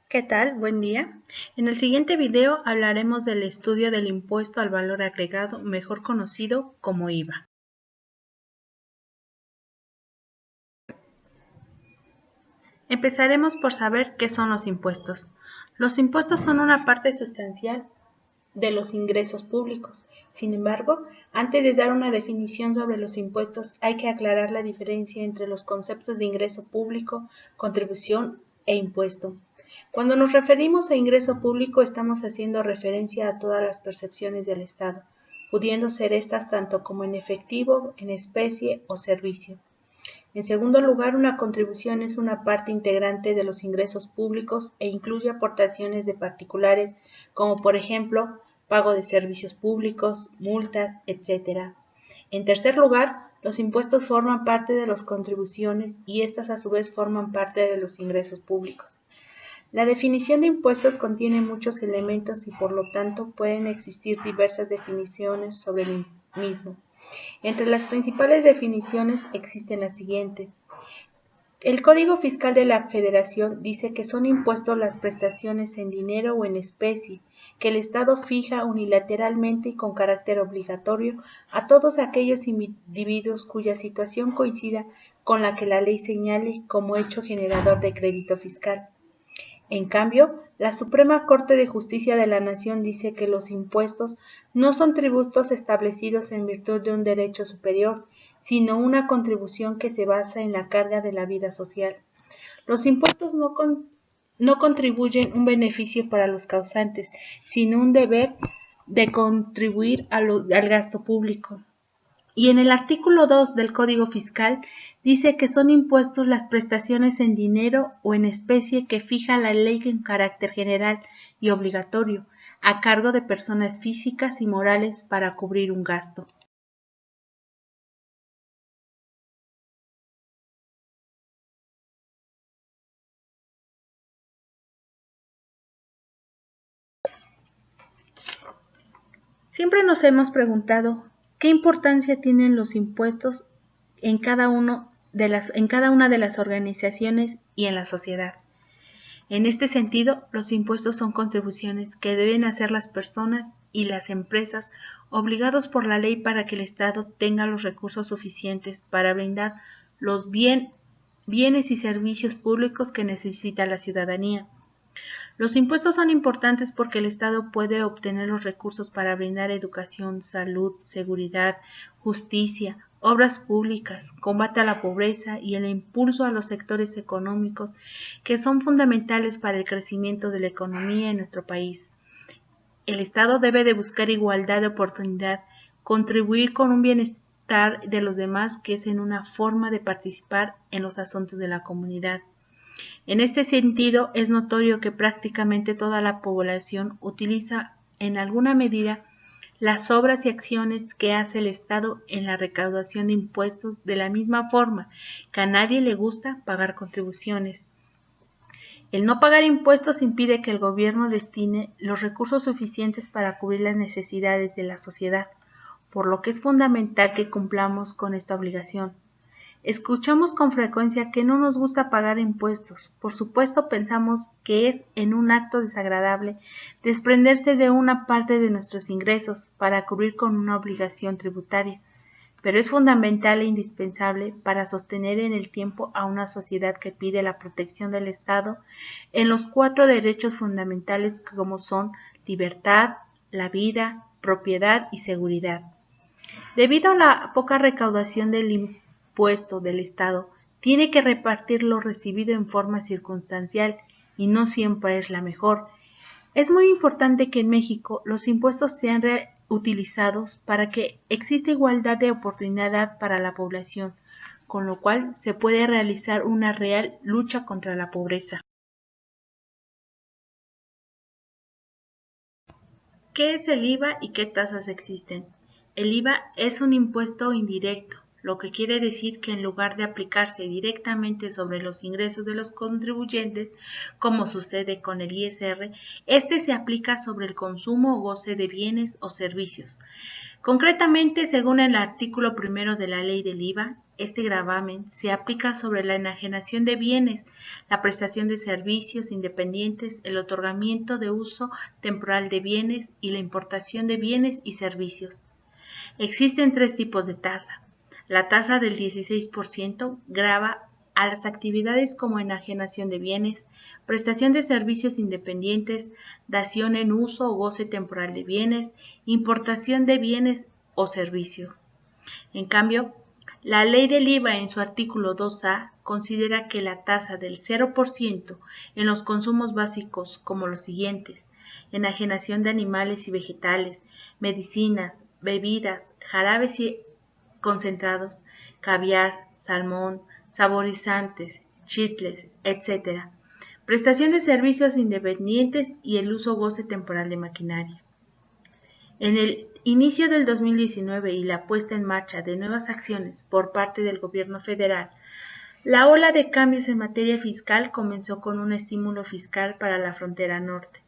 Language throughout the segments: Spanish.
¿Qué tal? Buen día. En el siguiente video hablaremos del estudio del impuesto al valor agregado, mejor conocido como IVA. Empezaremos por saber qué son los impuestos. Los impuestos son una parte sustancial de los ingresos públicos. Sin embargo, antes de dar una definición sobre los impuestos, hay que aclarar la diferencia entre los conceptos de ingreso público, contribución e impuesto. Cuando nos referimos a ingreso público, estamos haciendo referencia a todas las percepciones del Estado, pudiendo ser estas tanto como en efectivo, en especie o servicio. En segundo lugar, una contribución es una parte integrante de los ingresos públicos e incluye aportaciones de particulares, como por ejemplo, pago de servicios públicos, multas, etc. En tercer lugar, los impuestos forman parte de las contribuciones y estas a su vez forman parte de los ingresos públicos. La definición de impuestos contiene muchos elementos y por lo tanto pueden existir diversas definiciones sobre el mismo. Entre las principales definiciones existen las siguientes. El Código Fiscal de la Federación dice que son impuestos las prestaciones en dinero o en especie que el Estado fija unilateralmente y con carácter obligatorio a todos aquellos individuos cuya situación coincida con la que la ley señale como hecho generador de crédito fiscal. En cambio, la Suprema Corte de Justicia de la Nación dice que los impuestos no son tributos establecidos en virtud de un derecho superior, sino una contribución que se basa en la carga de la vida social. Los impuestos no contribuyen un beneficio para los causantes, sino un deber de contribuir al gasto público. Y en el artículo 2 del Código Fiscal dice que son impuestos las prestaciones en dinero o en especie que fija la ley en carácter general y obligatorio, a cargo de personas físicas y morales para cubrir un gasto. Siempre nos hemos preguntado qué importancia tienen los impuestos en cada una de las organizaciones y en la sociedad. En este sentido, los impuestos son contribuciones que deben hacer las personas y las empresas obligados por la ley para que el Estado tenga los recursos suficientes para brindar los bienes y servicios públicos que necesita la ciudadanía. Los impuestos son importantes porque el Estado puede obtener los recursos para brindar educación, salud, seguridad, justicia, obras públicas, combate a la pobreza y el impulso a los sectores económicos que son fundamentales para el crecimiento de la economía en nuestro país. El Estado debe de buscar igualdad de oportunidad, contribuir con un bienestar de los demás, que es en una forma de participar en los asuntos de la comunidad. En este sentido, es notorio que prácticamente toda la población utiliza en alguna medida las obras y acciones que hace el Estado en la recaudación de impuestos, de la misma forma que a nadie le gusta pagar contribuciones. El no pagar impuestos impide que el gobierno destine los recursos suficientes para cubrir las necesidades de la sociedad, por lo que es fundamental que cumplamos con esta obligación. Escuchamos con frecuencia que no nos gusta pagar impuestos. Por supuesto, pensamos que es en un acto desagradable desprenderse de una parte de nuestros ingresos para cubrir con una obligación tributaria, pero es fundamental e indispensable para sostener en el tiempo a una sociedad que pide la protección del Estado en los 4 derechos fundamentales como son libertad, la vida, propiedad y seguridad. Debido a la poca recaudación del impuesto del Estado, tiene que repartir lo recibido en forma circunstancial y no siempre es la mejor. Es muy importante que en México los impuestos sean utilizados para que exista igualdad de oportunidad para la población, con lo cual se puede realizar una real lucha contra la pobreza. ¿Qué es el IVA y qué tasas existen? El IVA es un impuesto indirecto, lo que quiere decir que en lugar de aplicarse directamente sobre los ingresos de los contribuyentes, como sucede con el ISR, este se aplica sobre el consumo o goce de bienes o servicios. Concretamente, según el artículo 1 de la Ley del IVA, este gravamen se aplica sobre la enajenación de bienes, la prestación de servicios independientes, el otorgamiento de uso temporal de bienes y la importación de bienes y servicios. Existen 3 tipos de tasa. La tasa del 16% grava a las actividades como enajenación de bienes, prestación de servicios independientes, dación en uso o goce temporal de bienes, importación de bienes o servicios. En cambio, la ley del IVA en su artículo 2A considera que la tasa del 0% en los consumos básicos como los siguientes: enajenación de animales y vegetales, medicinas, bebidas, jarabes y concentrados, caviar, salmón, saborizantes, chicles, etc. Prestación de servicios independientes y el uso o goce temporal de maquinaria. En el inicio del 2019 y la puesta en marcha de nuevas acciones por parte del gobierno federal, la ola de cambios en materia fiscal comenzó con un estímulo fiscal para la frontera norte.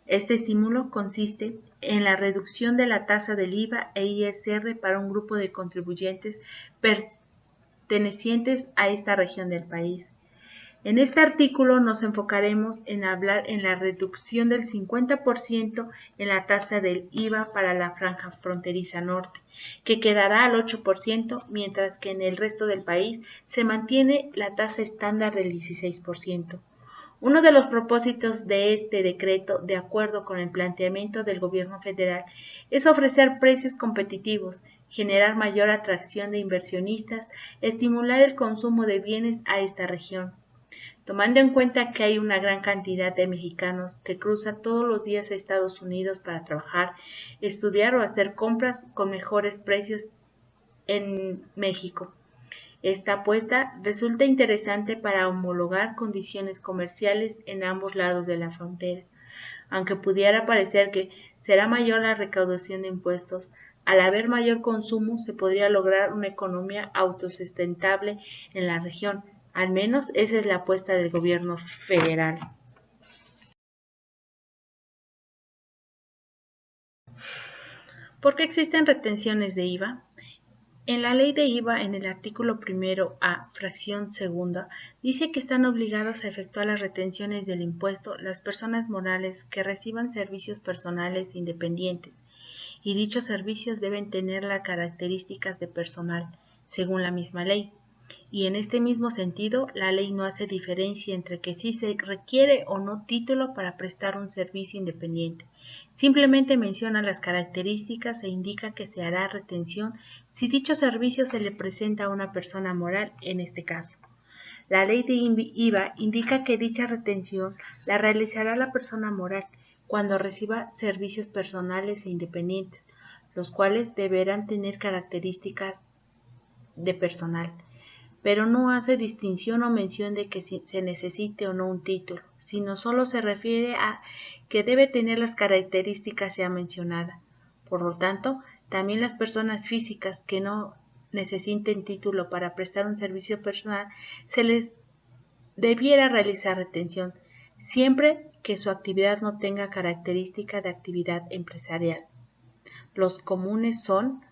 Este estímulo consiste en la reducción de la tasa del IVA e ISR para un grupo de contribuyentes pertenecientes a esta región del país. En este artículo nos enfocaremos en hablar en la reducción del 50% en la tasa del IVA para la franja fronteriza norte, que quedará al 8%, mientras que en el resto del país se mantiene la tasa estándar del 16%. Uno de los propósitos de este decreto, de acuerdo con el planteamiento del gobierno federal, es ofrecer precios competitivos, generar mayor atracción de inversionistas, estimular el consumo de bienes a esta región. Tomando en cuenta que hay una gran cantidad de mexicanos que cruzan todos los días a Estados Unidos para trabajar, estudiar o hacer compras con mejores precios en México. Esta apuesta resulta interesante para homologar condiciones comerciales en ambos lados de la frontera. Aunque pudiera parecer que será mayor la recaudación de impuestos, al haber mayor consumo se podría lograr una economía autosustentable en la región. Al menos esa es la apuesta del gobierno federal. ¿Por qué existen retenciones de IVA? En la ley de IVA, en el artículo 1A, fracción segunda, dice que están obligados a efectuar las retenciones del impuesto las personas morales que reciban servicios personales independientes, y dichos servicios deben tener las características de personal, según la misma ley. Y en este mismo sentido, la ley no hace diferencia entre que si se requiere o no título para prestar un servicio independiente. Simplemente menciona las características e indica que se hará retención si dicho servicio se le presenta a una persona moral en este caso. La ley de IVA indica que dicha retención la realizará la persona moral cuando reciba servicios personales e independientes, los cuales deberán tener características de personal, pero no hace distinción o mención de que se necesite o no un título, sino solo se refiere a que debe tener las características ya mencionadas. Por lo tanto, también las personas físicas que no necesiten título para prestar un servicio personal, se les debiera realizar retención, siempre que su actividad no tenga característica de actividad empresarial. Los comunes son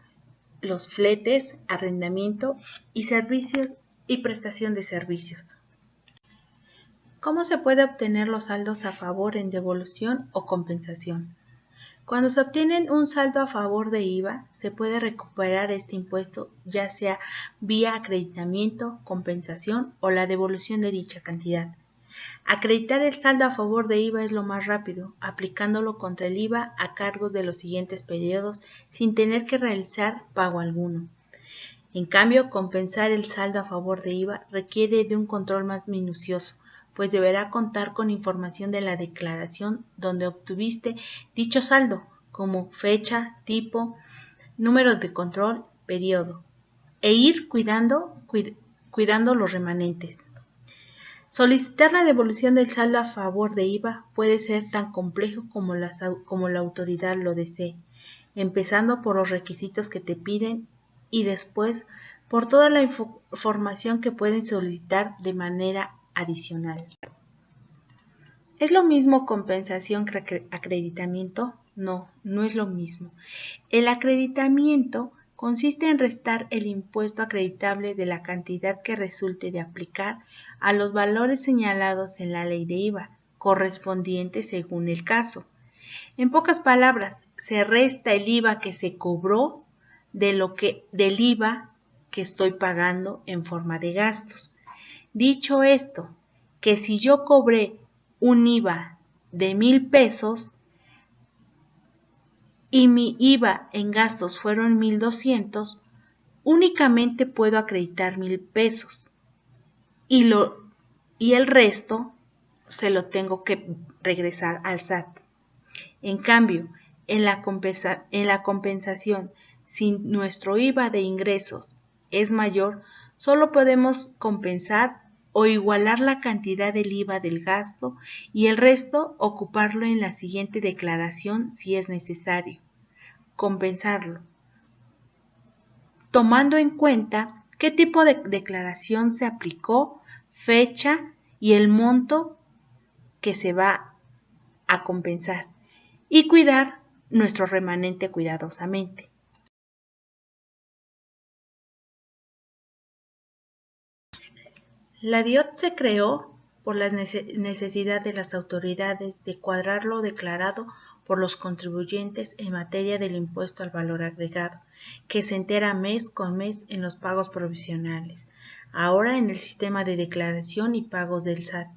los fletes, arrendamiento y servicios y prestación de servicios. ¿Cómo se puede obtener los saldos a favor en devolución o compensación? Cuando se obtiene un saldo a favor de IVA, se puede recuperar este impuesto ya sea vía acreditamiento, compensación o la devolución de dicha cantidad. Acreditar el saldo a favor de IVA es lo más rápido, aplicándolo contra el IVA a cargos de los siguientes periodos sin tener que realizar pago alguno. En cambio, compensar el saldo a favor de IVA requiere de un control más minucioso, pues deberá contar con información de la declaración donde obtuviste dicho saldo, como fecha, tipo, número de control, periodo, e ir cuidando los remanentes. Solicitar la devolución del saldo a favor de IVA puede ser tan complejo como la autoridad lo desee, empezando por los requisitos que te piden y después por toda la información que pueden solicitar de manera adicional. ¿Es lo mismo compensación que acreditamiento? No, no es lo mismo. El acreditamiento consiste en restar el impuesto acreditable de la cantidad que resulte de aplicar a los valores señalados en la ley de IVA, correspondiente según el caso. En pocas palabras, se resta el IVA que se cobró del IVA que estoy pagando en forma de gastos. Dicho esto, que si yo cobré un IVA de 1,000 pesos y mi IVA en gastos fueron 1,200, únicamente puedo acreditar 1,000 pesos y el resto se lo tengo que regresar al SAT. En cambio, en la compensación, si nuestro IVA de ingresos es mayor, solo podemos compensar o igualar la cantidad del IVA del gasto y el resto ocuparlo en la siguiente declaración si es necesario. Compensarlo, tomando en cuenta qué tipo de declaración se aplicó, fecha y el monto que se va a compensar, y cuidar nuestro remanente cuidadosamente. La DIOT se creó por la necesidad de las autoridades de cuadrar lo declarado por los contribuyentes en materia del impuesto al valor agregado, que se entera mes con mes en los pagos provisionales, ahora en el sistema de declaración y pagos del SAT.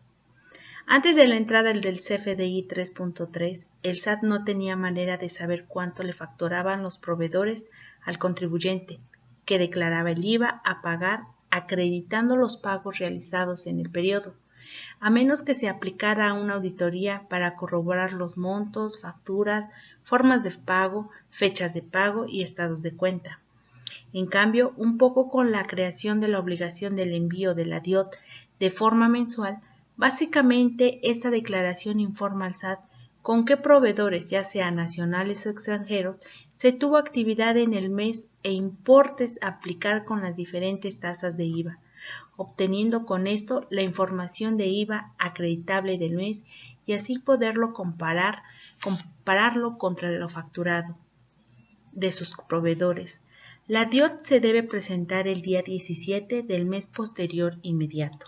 Antes de la entrada del CFDI 3.3, el SAT no tenía manera de saber cuánto le facturaban los proveedores al contribuyente, que declaraba el IVA a pagar acreditando los pagos realizados en el periodo, a menos que se aplicara una auditoría para corroborar los montos, facturas, formas de pago, fechas de pago y estados de cuenta. En cambio, un poco con la creación de la obligación del envío de la DIOT de forma mensual, básicamente esta declaración informa al SAT con qué proveedores, ya sean nacionales o extranjeros, se tuvo actividad en el mes e importes a aplicar con las diferentes tasas de IVA, obteniendo con esto la información de IVA acreditable del mes y así poderlo compararlo contra lo facturado de sus proveedores. La DIOT se debe presentar el día 17 del mes posterior inmediato.